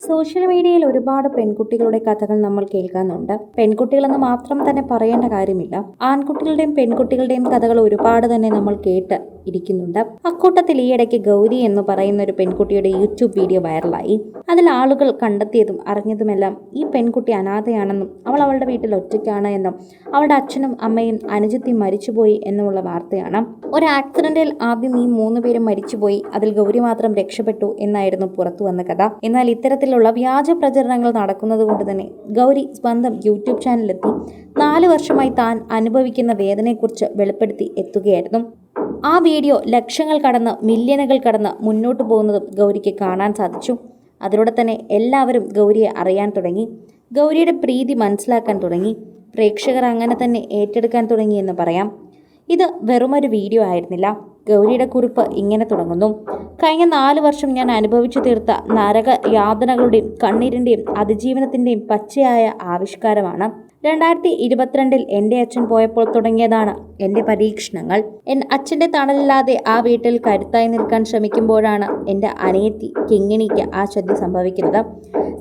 Social മീഡിയയിൽ ഒരുപാട് പെൺകുട്ടികളുടെ കഥകൾ നമ്മൾ കേൾക്കാനുണ്ട്. പെൺകുട്ടികളെന്ന് മാത്രം തന്നെ പറയേണ്ട കാര്യമില്ല, ആൺകുട്ടികളുടെയും പെൺകുട്ടികളുടെയും കഥകൾ ഒരുപാട് തന്നെ നമ്മൾ കേട്ട് ഇരിക്കുന്നുണ്ട്. അക്കൂട്ടത്തിൽ ഈയിടയ്ക്ക് ഗൗരി എന്ന് പറയുന്ന ഒരു പെൺകുട്ടിയുടെ യൂട്യൂബ് വീഡിയോ വൈറലായി. അതിൽ ആളുകൾ കണ്ടെത്തിയതും അറിഞ്ഞതുമെല്ലാം ഈ പെൺകുട്ടി അനാഥയാണെന്നും അവൾ അവളുടെ വീട്ടിൽ ഒറ്റയ്ക്കാണ് എന്നും അവളുടെ അച്ഛനും അമ്മയും അനുജത്തിയും മരിച്ചുപോയി എന്നുമുള്ള വാർത്തയാണ്. ഒരു ആക്സിഡന്റിൽ ആദ്യം ഈ 3 പേരും മരിച്ചുപോയി, അതിൽ ഗൗരി മാത്രം രക്ഷപ്പെട്ടു എന്നായിരുന്നു പുറത്തു വന്ന കഥ. എന്നാൽ ഇത്തരത്തിലുള്ള വ്യാജ പ്രചരണങ്ങൾ നടക്കുന്നത് കൊണ്ട് തന്നെ ഗൗരി സ്വന്തം യൂട്യൂബ് ചാനലിലെത്തി 4 വർഷമായി താൻ അനുഭവിക്കുന്ന വേദനയെക്കുറിച്ച് വെളിപ്പെടുത്തി എത്തുകയായിരുന്നു. ആ വീഡിയോ ലക്ഷങ്ങൾ കടന്ന് മില്യണുകൾ കടന്ന് മുന്നോട്ട് പോകുന്നതും ഗൗരിക്ക് കാണാൻ സാധിച്ചു. അതിലൂടെ തന്നെ എല്ലാവരും ഗൗരിയെ അറിയാൻ തുടങ്ങി, ഗൗരിയുടെ പ്രീതി മനസ്സിലാക്കാൻ തുടങ്ങി. പ്രേക്ഷകർ അങ്ങനെ തന്നെ ഏറ്റെടുക്കാൻ തുടങ്ങിയെന്ന് പറയാം. ഇത് വെറുമൊരു വീഡിയോ ആയിരുന്നില്ല. ഗൗരിയുടെ കുറിപ്പ് ഇങ്ങനെ തുടങ്ങുന്നു: കഴിഞ്ഞ 4 വർഷം ഞാൻ അനുഭവിച്ചു തീർത്ത നരക യാതനകളുടെയും കണ്ണീരിൻ്റെയും അതിജീവനത്തിൻ്റെയും പച്ചയായ ആവിഷ്കാരമാണ്. 2022 എൻ്റെ അച്ഛൻ പോയപ്പോൾ തുടങ്ങിയതാണ് എൻ്റെ പരീക്ഷണങ്ങൾ. അച്ഛൻ്റെ തണലില്ലാതെ ആ വീട്ടിൽ കരുത്തായി നിൽക്കാൻ ശ്രമിക്കുമ്പോഴാണ് എൻ്റെ അനിയത്തി കിങ്ങിണിക്ക് ആ ചതി സംഭവിക്കുന്നത്.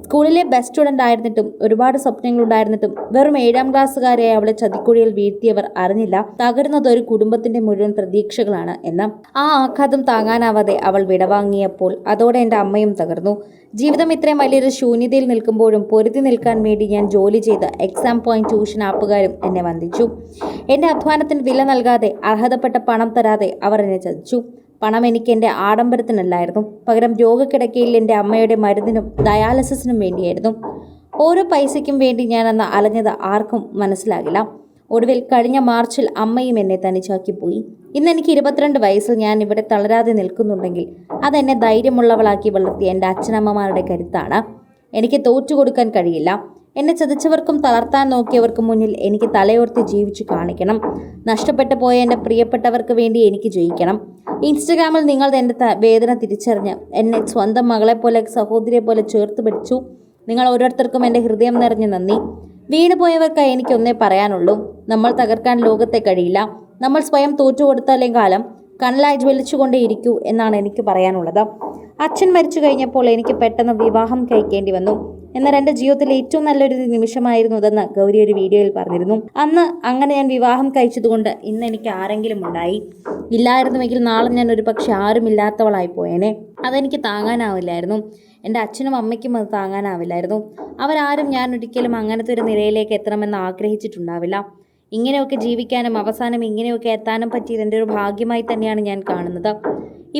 സ്കൂളിലെ ബെസ്റ്റ് സ്റ്റുഡൻ്റ് ആയിരുന്നിട്ടും ഒരുപാട് സ്വപ്നങ്ങളുണ്ടായിരുന്നിട്ടും വെറും 7ാം ക്ലാസ്സുകാരെ അവളെ ചതിക്കുഴിയിൽ വീഴ്ത്തിയവർ അറിഞ്ഞില്ല തകരുന്നത് ഒരു കുടുംബത്തിന്റെ മുഴുവൻ പ്രതീക്ഷകളാണ് എന്ന്. ആ ആഘാതം താങ്ങാനാവാതെ അവൾ വിടവാങ്ങിയപ്പോൾ അതോടെ എൻ്റെ അമ്മയും തകർന്നു. ജീവിതം ഇത്രയും വലിയൊരു ശൂന്യതയിൽ നിൽക്കുമ്പോഴും പൊരുതി നിൽക്കാൻ വേണ്ടി ഞാൻ ജോലി ചെയ്ത് എക്സാം പോയിന്റ് ട്യൂഷൻ ആപ്പുകാരും എന്നെ വന്ദിച്ചു. എൻ്റെ അധ്വാനത്തിന് വില നൽകാതെ അർഹതപ്പെട്ട പണം തരാതെ അവർ എന്നെ ചതിച്ചു. പണം എനിക്ക് എൻ്റെ ആഡംബരത്തിനല്ലായിരുന്നു, പകരം രോഗക്കിടക്കയിൽ എൻ്റെ അമ്മയുടെ മരുന്നിനും ഡയാലിസിസിനും വേണ്ടിയായിരുന്നു. ഓരോ പൈസയ്ക്കും വേണ്ടി ഞാൻ അന്ന് അലഞ്ഞത് ആർക്കും മനസ്സിലാകില്ല. ഒടുവിൽ കഴിഞ്ഞ മാർച്ചിൽ അമ്മയും എന്നെ തനിച്ചാക്കി പോയി. ഇന്ന് എനിക്ക് 22 വയസ്സിൽ ഞാൻ ഇവിടെ തളരാതെ നിൽക്കുന്നുണ്ടെങ്കിൽ അതെന്നെ ധൈര്യമുള്ളവളാക്കി വളർത്തിയ എൻ്റെ അച്ഛനമ്മമാരുടെ കരുത്താണ്. എനിക്ക് തോറ്റു കൊടുക്കാൻ കഴിയില്ല. എന്നെ ചതിച്ചവർക്കും തളർത്താൻ നോക്കിയവർക്കും മുന്നിൽ എനിക്ക് തലയോർത്തി ജീവിച്ചു കാണിക്കണം. നഷ്ടപ്പെട്ടു പോയ എൻ്റെ പ്രിയപ്പെട്ടവർക്ക് വേണ്ടി എനിക്ക് ജയിക്കണം. ഇൻസ്റ്റഗ്രാമിൽ നിങ്ങൾ എൻ്റെ വേദന തിരിച്ചറിഞ്ഞ് എന്നെ സ്വന്തം മകളെപ്പോലെ സഹോദരിയെ പോലെ ചേർത്ത് പിടിച്ചു. നിങ്ങൾ ഓരോരുത്തർക്കും എൻ്റെ ഹൃദയം നിറഞ്ഞ് നന്ദി. വീണുപോയവർക്കായി എനിക്കൊന്നേ പറയാനുള്ളൂ: നമ്മൾ തകർക്കാൻ ലോകത്തെ കഴിയില്ല. നമ്മൾ സ്വയം തോറ്റുകൊടുത്താലേ കാലം കനലായി ജ്വലിച്ചുകൊണ്ടേയിരിക്കൂ എന്നാണ് എനിക്ക് പറയാനുള്ളത്. അച്ഛൻ മരിച്ചു കഴിഞ്ഞപ്പോൾ എനിക്ക് പെട്ടെന്ന് വിവാഹം കഴിക്കേണ്ടി വന്നു. എന്നാൽ എൻ്റെ ജീവിതത്തിലെ ഏറ്റവും നല്ലൊരു നിമിഷമായിരുന്നു ഇതെന്ന് ഗൗരി ഒരു വീഡിയോയിൽ പറഞ്ഞിരുന്നു. അന്ന് അങ്ങനെ ഞാൻ വിവാഹം കഴിച്ചതുകൊണ്ട് ഇന്ന് എനിക്ക് ആരെങ്കിലും ഉണ്ടായി. ഇല്ലായിരുന്നുവെങ്കിൽ നാളെ ഞാൻ ഒരു പക്ഷെ ആരുമില്ലാത്തവളായി പോയേനെ. അതെനിക്ക് താങ്ങാനാവില്ലായിരുന്നു. എൻ്റെ അച്ഛനും അമ്മയ്ക്കും അത് താങ്ങാനാവില്ലായിരുന്നു. അവരാരും ഞാൻ ഒരിക്കലും അങ്ങനത്തെ ഒരു നിലയിലേക്ക് എത്തണമെന്ന് ആഗ്രഹിച്ചിട്ടുണ്ടാവില്ല. ഇങ്ങനെയൊക്കെ ജീവിക്കാനും അവസാനം ഇങ്ങനെയൊക്കെ എത്താനും പറ്റിയത് എൻ്റെ ഒരു ഭാഗ്യമായി തന്നെയാണ് ഞാൻ കാണുന്നത്.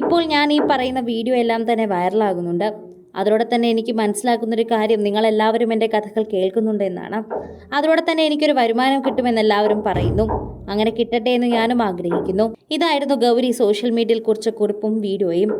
ഇപ്പോൾ ഞാൻ ഈ പറയുന്ന വീഡിയോ എല്ലാം തന്നെ വൈറലാകുന്നുണ്ട്. അതോടെ തന്നെ എനിക്ക് മനസ്സിലാക്കുന്നൊരു കാര്യം, നിങ്ങളെല്ലാവരും എൻ്റെ കഥകൾ കേൾക്കുന്നുണ്ട് എന്നാണ്. അതോടെ തന്നെ എനിക്കൊരു വരുമാനം കിട്ടുമെന്ന് എല്ലാവരും പറയുന്നു. അങ്ങനെ കിട്ടട്ടെ എന്ന് ഞാനും ആഗ്രഹിക്കുന്നു. ഇതായിരുന്നു ഗൗരി സോഷ്യൽ മീഡിയയിൽ കുറിച്ച കുറിപ്പും വീഡിയോയും.